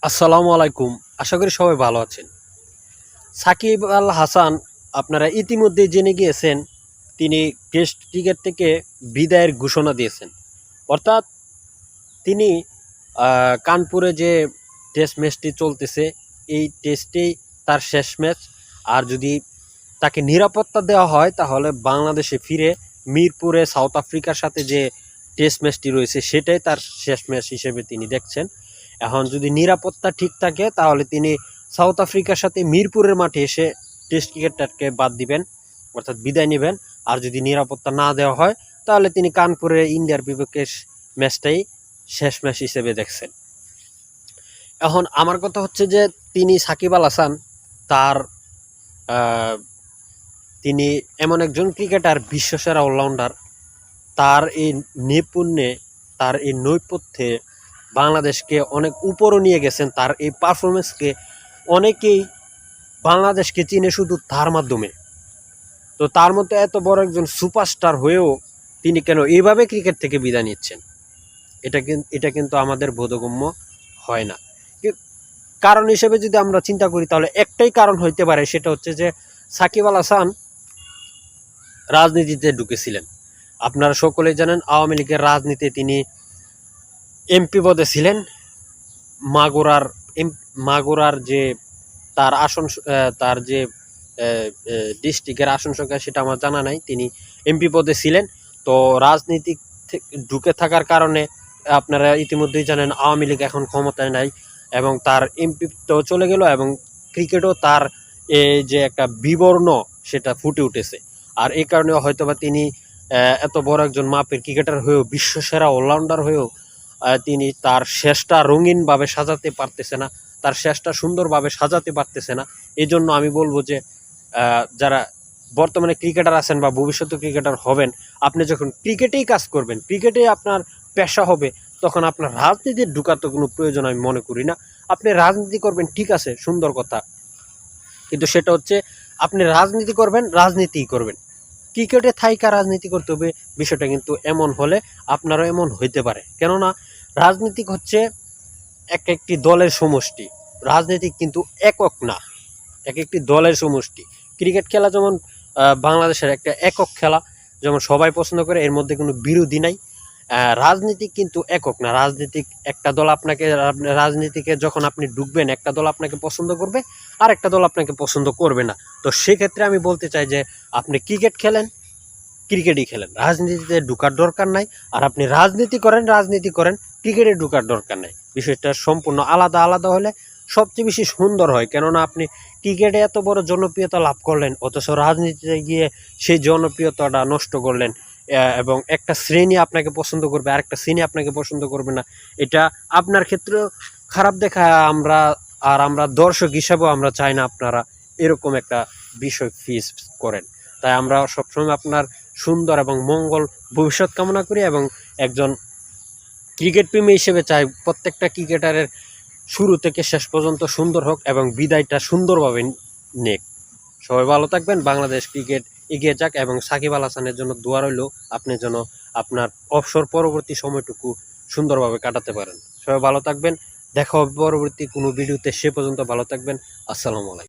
আসসালামু আলাইকুম। আশা করি সবাই ভালো আছেন। সাকিব আল হাসান আপনারা ইতিমধ্যেই জেনে গিয়েছেন, তিনি টেস্ট ক্রিকেট থেকে বিদায়ের ঘোষণা দিয়েছেন। অর্থাৎ তিনি কানপুরে যে টেস্ট ম্যাচটি চলতেছে, এই টেস্টেই তার শেষ ম্যাচ। আর যদি তাকে নিরাপত্তা দেওয়া হয় তাহলে বাংলাদেশে ফিরে মিরপুরে সাউথ আফ্রিকার সাথে যে টেস্ট ম্যাচটি রয়েছে সেটাই তার শেষ ম্যাচ হিসেবে তিনি দেখছেন। এখন যদি নিরাপত্তা ঠিক থাকে তাহলে তিনি সাউথ আফ্রিকার সাথে মিরপুরের মাঠে এসে টেস্ট ক্রিকেটটাকে বাদ দিবেন, অর্থাৎ বিদায় নেবেন। আর যদি নিরাপত্তা না দেওয়া হয় তাহলে তিনি কানপুরে ইন্ডিয়ার বিপক্ষে ম্যাচটাই শেষ ম্যাচ হিসেবে দেখছেন। এখন আমার কথা হচ্ছে যে তিনি সাকিব আল হাসান তার তিনি এমন একজন ক্রিকেটার, বিশ্বসেরা অলরাউন্ডার। তার এই নৈপুণ্যে, তার এই নৈপথ্যে বাংলাদেশকে অনেক উপরও নিয়ে গেছেন। তার এই পারফরমেন্সকে অনেকেই বাংলাদেশকে চিনে শুধু তার মাধ্যমে। তো তার মতো এত বড় একজন সুপারস্টার হয়েও তিনি কেন এইভাবে ক্রিকেট থেকে বিদায় নিচ্ছেন, এটা কিন্তু আমাদের বোধগম্য হয় না। কারণ হিসেবে যদি আমরা চিন্তা করি তাহলে একটাই কারণ হইতে পারে, সেটা হচ্ছে যে সাকিব আল হাসান রাজনীতিতে ঢুকেছিলেন। আপনারা সকলেই জানেন আওয়ামী লীগের রাজনীতিতে তিনি এমপি পদে ছিলেন। মাগুরার যে তার আসন, তার যে ডিস্ট্রিক্টের আসন সংখ্যা সেটা আমার জানা নাই, তিনি এমপি পদে ছিলেন। তো রাজনীতি ঢুকে থাকার কারণে আপনারা ইতিমধ্যেই জানেন আওয়ামী লীগ এখন ক্ষমতায় নাই এবং তার এমপি তো চলে গেল এবং ক্রিকেটও তার এই যে একটা বিবর্ণ সেটা ফুটে উঠেছে। আর এই কারণে হয়তোবা তিনি এত বড় একজন মাপের ক্রিকেটার হয়েও, বিশ্বসেরা অলরাউন্ডার হয়েও তিনি তার শেষটা রঙিনভাবে সাজাতে পারতেছে না, তার শেষটা সুন্দরভাবে সাজাতে পারতেছে না। এই জন্য আমি বলবো যে যারা বর্তমানে ক্রিকেটার আছেন বা ভবিষ্যতে ক্রিকেটার হবেন, আপনি যখন ক্রিকেটেই কাজ করবেন, ক্রিকেটেই আপনার পেশা হবে, তখন আপনার রাজনীতির ঢুকার তো কোনো প্রয়োজন আমি মনে করি না। আপনি রাজনীতি করবেন, ঠিক আছে, সুন্দর কথা, কিন্তু সেটা হচ্ছে আপনি রাজনীতি করবেন, রাজনীতিই করবেন। ক্রিকেটে থাইকা রাজনীতি করতে হবে, বিষয়টা কিন্তু এমন হলে আপনারও এমন হইতে পারে। কেননা রাজনীতিক হচ্ছে এক একটি দলের সমষ্টি, রাজনীতি কিন্তু একক না, এক একটি দলের সমষ্টি। ক্রিকেট খেলা যেমন বাংলাদেশের একটা একক খেলা, যেমন সবাই পছন্দ করে, এর মধ্যে কোনো বিরোধী নাই। রাজনীতি কিন্তু একক না, রাজনীতিক একটা দল আপনাকে, রাজনীতিকে যখন আপনি ঢুকবেন একটা দল আপনাকে পছন্দ করবে আর একটা দল আপনাকে পছন্দ করবে না। তো সেক্ষেত্রে আমি বলতে চাই যে আপনি ক্রিকেট খেলেন, ক্রিকেটই খেলেন, রাজনীতিতে ঢুকার দরকার নাই। আর আপনি রাজনীতি করেন, ক্রিকেটে ঢুকার দরকার নাই। বিষয়টা সম্পূর্ণ আলাদা আলাদা হলে সবচেয়ে বেশি সুন্দর হয়। কেননা আপনি ক্রিকেটে এত বড় জনপ্রিয়তা লাভ করলেন, অথচ রাজনীতিতে গিয়ে সেই জনপ্রিয়তাটা নষ্ট করলেন এবং একটা শ্রেণী আপনাকে পছন্দ করবে আর একটা শ্রেণী আপনাকে পছন্দ করবে না। এটা আপনার ক্ষেত্রেও খারাপ দেখায়। আমরা দর্শক হিসাবেও আমরা চাই না আপনারা এরকম একটা বিষয় ফেস করেন। তাই আমরা সবসময় আপনার সুন্দর এবং মঙ্গল ভবিষ্যৎ কামনা করি এবং একজন ক্রিকেট প্রেমী হিসেবে চাই প্রত্যেকটা ক্রিকেটারের শুরু থেকে শেষ পর্যন্ত সুন্দর হোক এবং বিদায়টা সুন্দরভাবে নেক। সবাই ভালো থাকবেন, বাংলাদেশ ক্রিকেট এগিয়ে যাক এবং সাকিব আল হাসানের জন্য দোয়া রইল, আপনি যেন আপনার অবসর পরবর্তী সময়টুকু সুন্দরভাবে কাটাতে পারেন। সবাই ভালো থাকবেন, দেখা হবে পরবর্তী কোনো ভিডিওতে। সে পর্যন্ত ভালো থাকবেন। আসসালামু আলাইকুম।